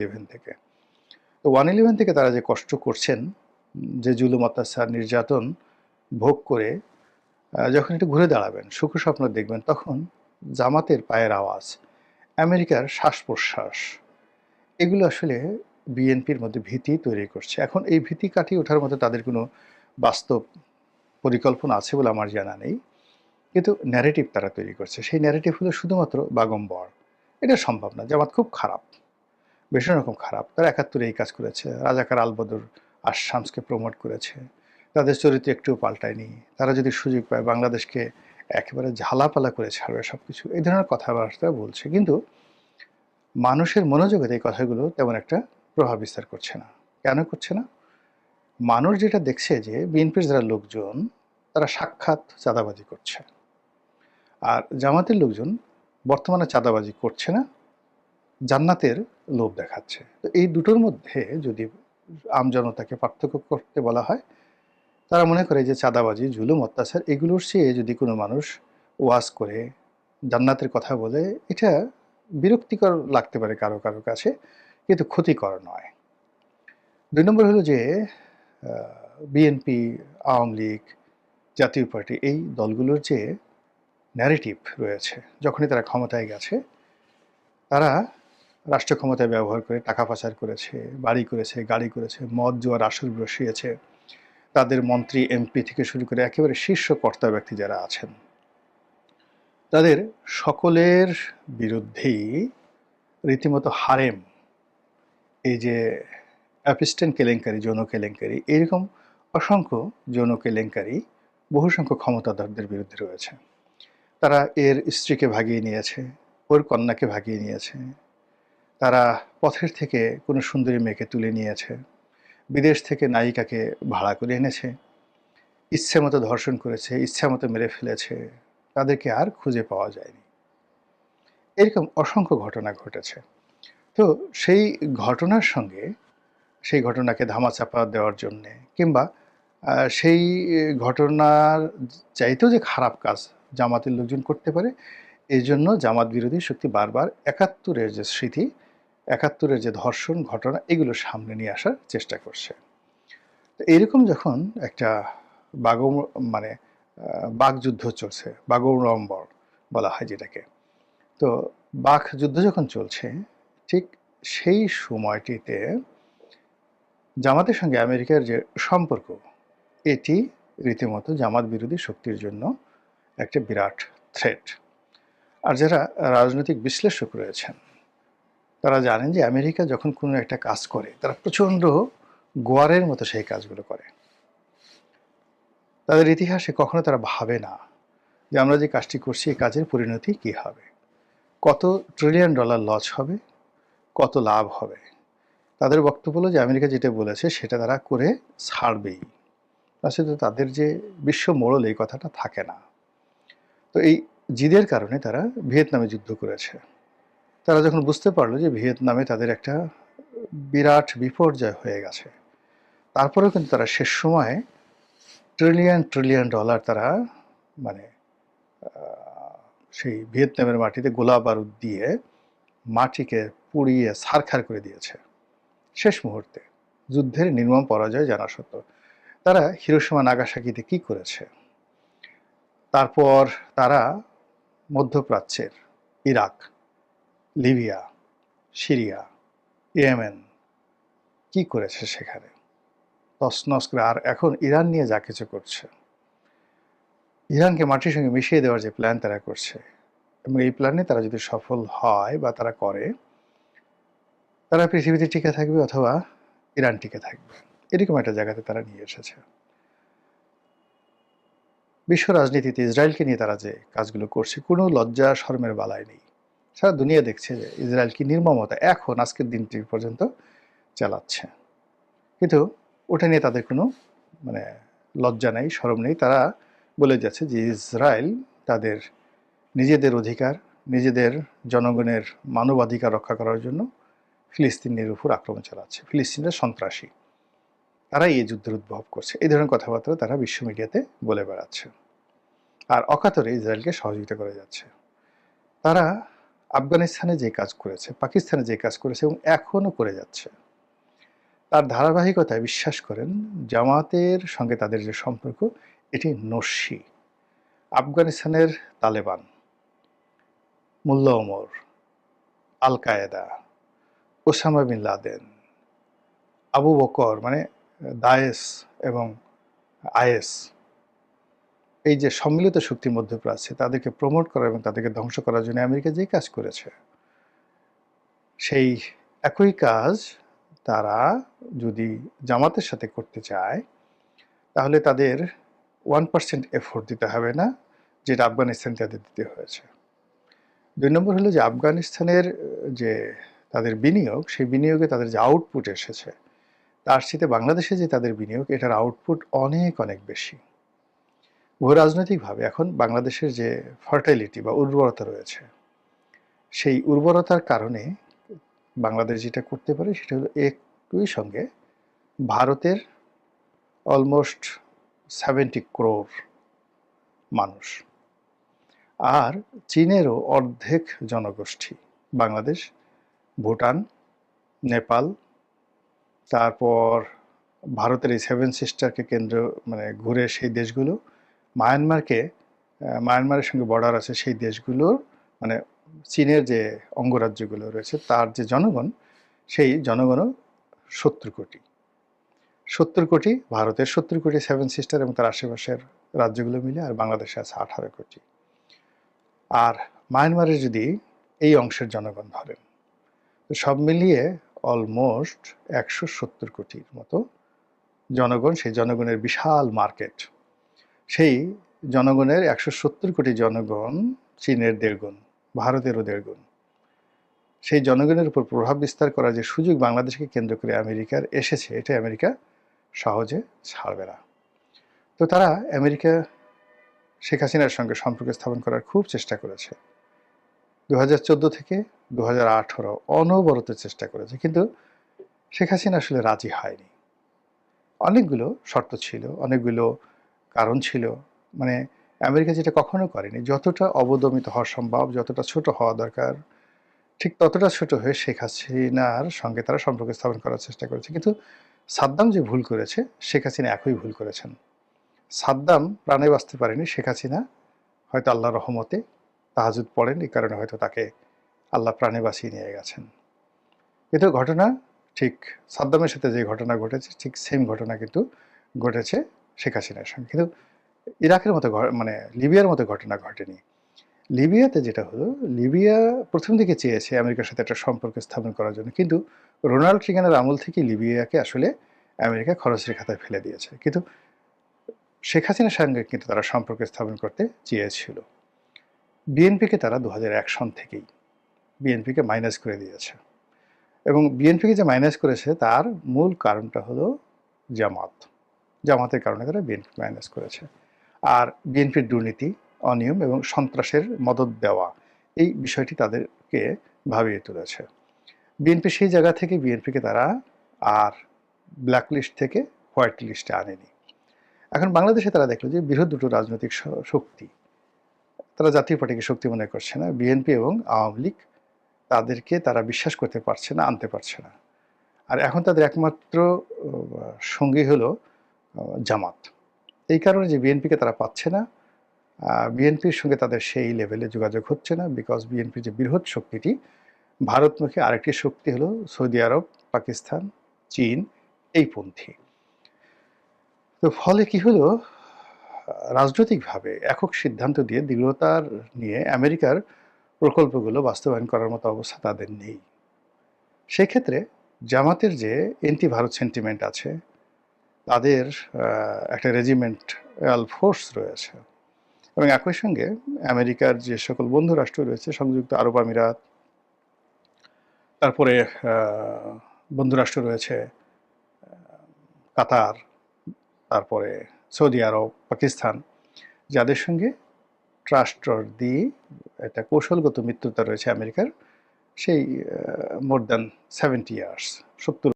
1/11 থেকে। তো 1/11 থেকে তারা যে কষ্ট করছেন, যে জুলুম, অত্যাচার, নির্যাতন ভোগ করে যখন একটু ঘুরে দাঁড়াবেন, সুখ স্বপ্ন দেখবেন, তখন জামাতের পায়ের আওয়াজ, আমেরিকার শ্বাস-প্রশ্বাস, এগুলো আসলে বিএনপির মধ্যে ভীতি তৈরি করছে। এখন এই ভীতি কাটিয়ে ওঠার মতো তাদের কোনো বাস্তব পরিকল্পনা আছে বলে আমার জানা নেই। কিন্তু ন্যারেটিভ তারা তৈরি করছে। সেই ন্যারেটিভ হলো শুধুমাত্র বাগম্বর। এটা সম্ভব না। জামাত খুব খারাপ, ভীষণ রকম খারাপ। তারা ৭১ এই কাজ করেছে। রাজাকার আলবদর আশ-শামসকে প্রমোট করেছে। তাদের চরিত্র একটুও পাল্টায়নি। তারা যদি সুযোগ পায় বাংলাদেশকে একেবারে ঝালাপালা করে ছাড়বে সবকিছু। এই ধরনের কথাবার্তা বলছে। কিন্তু মানুষের মনোযোগে এই কথাগুলো তেমন একটা প্রভাব বিস্তার করছে না। কেন করছে না? মানুষ যেটা দেখছে যে বিএনপির যারা লোকজন তারা সাক্ষাৎ চাঁদাবাজি করছে। আর জামাতের লোকজন বর্তমানে চাঁদাবাজি করছে না, জান্নাতের লোভ দেখাচ্ছে। তো এই দুটোর মধ্যে যদি আমজনতাকে পার্থক্য করতে বলা হয়, তারা মনে করে যে চাঁদাবাজি, জুলুম, অত্যাচার এগুলোর চেয়ে যদি কোনো মানুষ ওয়াজ করে জান্নাতের কথা বলে, এটা বিরক্তিকর লাগতে পারে কারো কারো কাছে, কিন্তু ক্ষতিকর নয়। ২ নম্বর হলো যে বিএনপি, আওয়ামী লীগ, জাতীয় পার্টি এই দলগুলোর যে ন্যারেটিভ রয়েছে, যখনই তারা ক্ষমতায় গেছে, তারা রাষ্ট্র ক্ষমতায় ব্যবহার করে টাকা পাচার করেছে, বাড়ি করেছে, গাড়ি করেছে, মদ জুয়ার আসর বসিয়েছে। তাদের মন্ত্রী, এমপি থেকে শুরু করে একেবারে শীর্ষ কর্তা ব্যক্তি যারা আছেন, তাদের সকলের বিরুদ্ধেই রীতিমতো হারেম, এই যে অ্যাপিস্টেন কেলেঙ্কারি, যৌন কেলেঙ্কারি, এরকম অসংখ্য যৌন কেলেঙ্কারি বহু সংখ্যক ক্ষমতাধরদের বিরুদ্ধে রয়েছে। তারা এর স্ত্রীকে ভাগিয়ে নিয়েছে, ওর কন্যাকে ভাগিয়ে নিয়েছে, তারা পথের থেকে কোনো সুন্দরী মেয়েকে তুলে নিয়েছে, বিদেশ থেকে নায়িকাকে ভাড়া করে এনেছে, ইচ্ছে মতো ধর্ষণ করেছে, ইচ্ছা মতো মেরে ফেলেছে, তাদেরকে আর খুঁজে পাওয়া যায়নি। এরকম অসংখ্য ঘটনা ঘটেছে। তো সেই ঘটনার সঙ্গে সেই ঘটনাকে ধামাচাপা দেওয়ার জন্যে, কিংবা সেই ঘটনার চাইতেও যে খারাপ কাজ জামাতের লোকজন করতে পারে, এই জন্য জামাত বিরোধী শক্তি বারবার ৭১-এর যে স্মৃতি, ৭১-এর যে ধর্ষণ ঘটনা, এগুলো সামনে নিয়ে আসার চেষ্টা করছে। তো এইরকম যখন একটা বাগ মানে বাকযুদ্ধ চলছে, বাগড়ম্বর বলা হয় যেটাকে, তো বাকযুদ্ধ যখন চলছে, ঠিক সেই সময়টিতে জামাতের সঙ্গে আমেরিকার যে সম্পর্ক, এটি রীতিমতো জামাত বিরোধী শক্তির জন্য একটা বিরাট থ্রেট। আর যারা রাজনৈতিক বিশ্লেষক রয়েছেন, তারা জানেন যে আমেরিকা যখন কোনো একটা কাজ করে, তারা প্রচণ্ড গোয়ারের মতো সেই কাজগুলো করে। তাদের ইতিহাসে কখনো তারা ভাবে না যে আমরা যে কাজটি করছি, এই কাজের পরিণতি কী হবে, কত $ট্রিলিয়ন লস হবে, কত লাভ হবে। তাদের বক্তব্য হলো যে আমেরিকা যেটা বলেছে সেটা তারা করে ছাড়বেই। আসলে তাদের যে বিশ্ব মোড়ল, এই কথাটা থাকে না। তো এই জিদের কারণে তারা ভিয়েতনামে যুদ্ধ করেছে। তারা যখন বুঝতে পারলো যে ভিয়েতনামে তাদের একটা বিরাট বিপর্যয় হয়ে গেছে, তারপরেও কিন্তু তারা শেষ সময়ে $ট্রিলিয়ন তারা মানে সেই ভিয়েতনামের মাটিতে গোলা বারুদ দিয়ে মাটিকে পুড়িয়ে ছারখার করে দিয়েছে শেষ মুহূর্তে, যুদ্ধের নির্মম পরাজয় জানা সত্ত্বেও। তারা হিরোশিমা নাগাসাকিতে কি করেছে, তারপর তারা মধ্যপ্রাচ্যের ইরাক, লিবিয়া, সিরিয়া, ইয়েমেন কি করেছে সেখানে তছনছ করে। আর এখন ইরান নিয়ে যা কিছু করছে, ইরানকে মাটির সঙ্গে মিশিয়ে দেওয়ার যে প্ল্যান তারা করছে, এবং এই প্ল্যানে তারা যদি সফল হয় বা তারা করে, তারা পৃথিবীতে টিকে থাকবে অথবা ইরান টিকে থাকবে, এরকম একটা জায়গাতে তারা নিয়ে এসেছে। বিশ্ব রাজনীতিতে ইসরায়েলকে নিয়ে তারা যে কাজগুলো করছে, কোনো লজ্জা শরমের বালাই নেই। সারা দুনিয়া দেখছে যে ইসরায়েল কি নির্মমতা এখন আজকের দিনটি পর্যন্ত চালাচ্ছে, কিন্তু ওটা নিয়ে তাদের কোনো মানে লজ্জা নেই, শরম নেই। তারা বলে যাচ্ছে যে ইসরায়েল তাদের নিজেদের অধিকার, নিজেদের জনগণের মানবাধিকার রক্ষা করার জন্য ফিলিস্তিনের উপর আক্রমণ চালাচ্ছে, ফিলিস্তিনরা সন্ত্রাসী, তারাই এই যুদ্ধের উদ্ভব করছে। এই ধরনের কথাবার্তা তারা বিশ্ব মিডিয়াতে বলে বেড়াচ্ছে, আর অকাতরে ইসরায়েলকে সহযোগিতা করে যাচ্ছে। তারা আফগানিস্তানে যে কাজ করেছে, পাকিস্তানে যে কাজ করেছে এবং এখনও করে যাচ্ছে, তার ধারাবাহিকতায় বিশ্বাস করেন জামাতের সঙ্গে তাদের যে সম্পর্ক এটি নস্যি। আফগানিস্তানের Taliban, Mullah Omar, Al Qaeda, Osama bin Laden, Abu Bakr মানে দায়েশ এবং আইএস, এই যে সম্মিলিত শক্তির মধ্যপ্রাচ্যে তাদেরকে প্রমোট করা এবং তাদেরকে ধ্বংস করার জন্য আমেরিকা যে কাজ করেছে, সেই একই কাজ তারা যদি জামাতের সাথে করতে চায় তাহলে তাদের 1% এফোর্ট দিতে হবে না, যেটা আফগানিস্তান তাদের দিতে হয়েছে। 2 নম্বর হলো যে আফগানিস্তানের যে তাদের বিনিয়োগ, সেই বিনিয়োগে তাদের যে আউটপুট এসেছে তার সাথে বাংলাদেশে যে তাদের বিনিয়োগ, এটার আউটপুট অনেক অনেক বেশি। ভূ রাজনৈতিকভাবে এখন বাংলাদেশের যে ফার্টাইলিটি বা উর্বরতা রয়েছে, সেই উর্বরতার কারণে বাংলাদেশ যেটা করতে পারে সেটা হলো একই সঙ্গে ভারতের অলমোস্ট 70 ক্রোর মানুষ আর চীনেরও অর্ধেক জনগোষ্ঠী, বাংলাদেশ, ভুটান, নেপাল, তারপর ভারতের এই 7 সিস্টারকে কেন্দ্র মানে ঘুরে সেই দেশগুলো, মায়ানমারের সঙ্গে বর্ডার আছে সেই দেশগুলোর মানে চীনের যে অঙ্গরাজ্যগুলো রয়েছে তার যে জনগণ, সেই জনগণও 70 কোটি। 70 কোটি ভারতের, 70 কোটি 7 সিস্টার এবং তার আশেপাশের রাজ্যগুলো মিলে, আর বাংলাদেশে আছে 18 কোটি। আর মায়ানমারের যদি এই অংশের জনগণ ধরেন, তো সব মিলিয়ে অলমোস্ট 170 কোটির মতো জনগণ, সেই জনগণের বিশাল মার্কেট। সেই জনগণের 170 কোটি জনগণ চীনের 1.5 গুণ, ভারতেরও 1.5 গুণ। সেই জনগণের উপর প্রভাব বিস্তার করার যে সুযোগ বাংলাদেশকে কেন্দ্র করে আমেরিকার এসেছে, এটা আমেরিকা সহজে ছাড়বে না। তো তারা আমেরিকা শেখ হাসিনার সঙ্গে সম্পর্ক স্থাপন করার খুব চেষ্টা করেছে 2014 থেকে 2018 অনবরত চেষ্টা করেছে, কিন্তু শেখ হাসিনা আসলে রাজি হয়নি। অনেকগুলো শর্ত ছিল, অনেকগুলো কারণ ছিল। মানে আমেরিকা যেটা কখনো করেনি, যতটা অবদমিত হওয়া সম্ভব, যতটা ছোট হওয়া দরকার ঠিক ততটা ছোট হয়ে শেখ হাসিনার সঙ্গে তারা সম্পর্ক স্থাপন করার চেষ্টা করেছে। কিন্তু সাদ্দাম যে ভুল করেছে, শেখ হাসিনা একই ভুল করেছেন। সাদ্দাম প্রাণে বাঁচতে পারেনি, শেখ হাসিনা হয়তো আল্লাহর রহমতে তাহাজ্জুদ পড়েন, এই কারণে হয়তো তাকে আল্লাহ প্রাণে বাঁচিয়ে নিয়ে গেছেন। কিন্তু ঘটনা ঠিক সাদ্দামের সাথে যে ঘটনা ঘটেছে ঠিক সেম ঘটনা কিন্তু ঘটেছে শেখ হাসিনার সঙ্গে। কিন্তু ইরাকের মতো মানে লিবিয়ার মতো ঘটনা ঘটেনি। লিবিয়াতে যেটা হলো, লিবিয়া প্রথম দিকে চেয়েছে আমেরিকার সাথে একটা সম্পর্ক স্থাপন করার জন্য, কিন্তু রোনাল্ড রিগানের আমল থেকে লিবিয়াকে আসলে আমেরিকা খরচের খাতায় ফেলে দিয়েছে। কিন্তু শেখ হাসিনার সঙ্গে কিন্তু তারা সম্পর্ক স্থাপন করতে চেয়েছিল। বিএনপিকে তারা 2001 সন থেকেই বিএনপিকে মাইনাস করে দিয়েছে, এবং বিএনপিকে যে মাইনাস করেছে তার মূল কারণটা হলো জামাতের কারণে তারা বিএনপি মাইনাস করেছে। আর বিএনপির দুর্নীতি, অনিয়ম এবং সন্ত্রাসের মদদ দেওয়া, এই বিষয়টি তাদেরকে ভাবিয়ে তুলেছে। বিএনপি সেই জায়গা থেকে বিএনপিকে তারা আর ব্ল্যাক লিস্ট থেকে হোয়াইট লিস্টে আনেনি। এখন বাংলাদেশে তারা দেখলো যে বৃহৎ দুটো রাজনৈতিক শক্তি, তারা জাতীয় পার্টিকে শক্তি মনে করছে না, বিএনপি এবং আওয়ামী লীগ, তাদেরকে তারা বিশ্বাস করতে পারছে না, আনতে পারছে না। আর এখন তাদের একমাত্র সঙ্গী হলো জামাত। এই কারণে যে বিএনপিকে তারা পাচ্ছে না, বিএনপির সঙ্গে তাদের সেই লেভেলে যোগাযোগ হচ্ছে না, বিকজ বিএনপির যে বৃহৎ শক্তিটি ভারতমুখী আরেকটি শক্তি হলো সৌদি আরব, পাকিস্তান, চীন, এই পন্থী। তো ফলে কি হলো, রাজনৈতিকভাবে একক সিদ্ধান্ত দিয়ে দৃঢ়তার নিয়ে আমেরিকার প্রকল্পগুলো বাস্তবায়ন করার মতো অবস্থা তাদের নেই। সেক্ষেত্রে জামাতের যে এন্টি ভারত সেন্টিমেন্ট আছে, তাদের একটা রেজিমেন্টাল ফোর্স রয়েছে, এবং একই সঙ্গে আমেরিকার যে সকল বন্ধু রাষ্ট্র রয়েছে, সংযুক্ত আরব আমিরাত, তারপরে বন্ধু রাষ্ট্র রয়েছে কাতার, তারপরে সৌদি আরব, পাকিস্তান, যাদের সঙ্গে ট্রাস্ট দিয়ে একটা কৌশলগত মিত্রতা রয়েছে আমেরিকার, সেই মোর দ্যান 70 ইয়ার্স, 70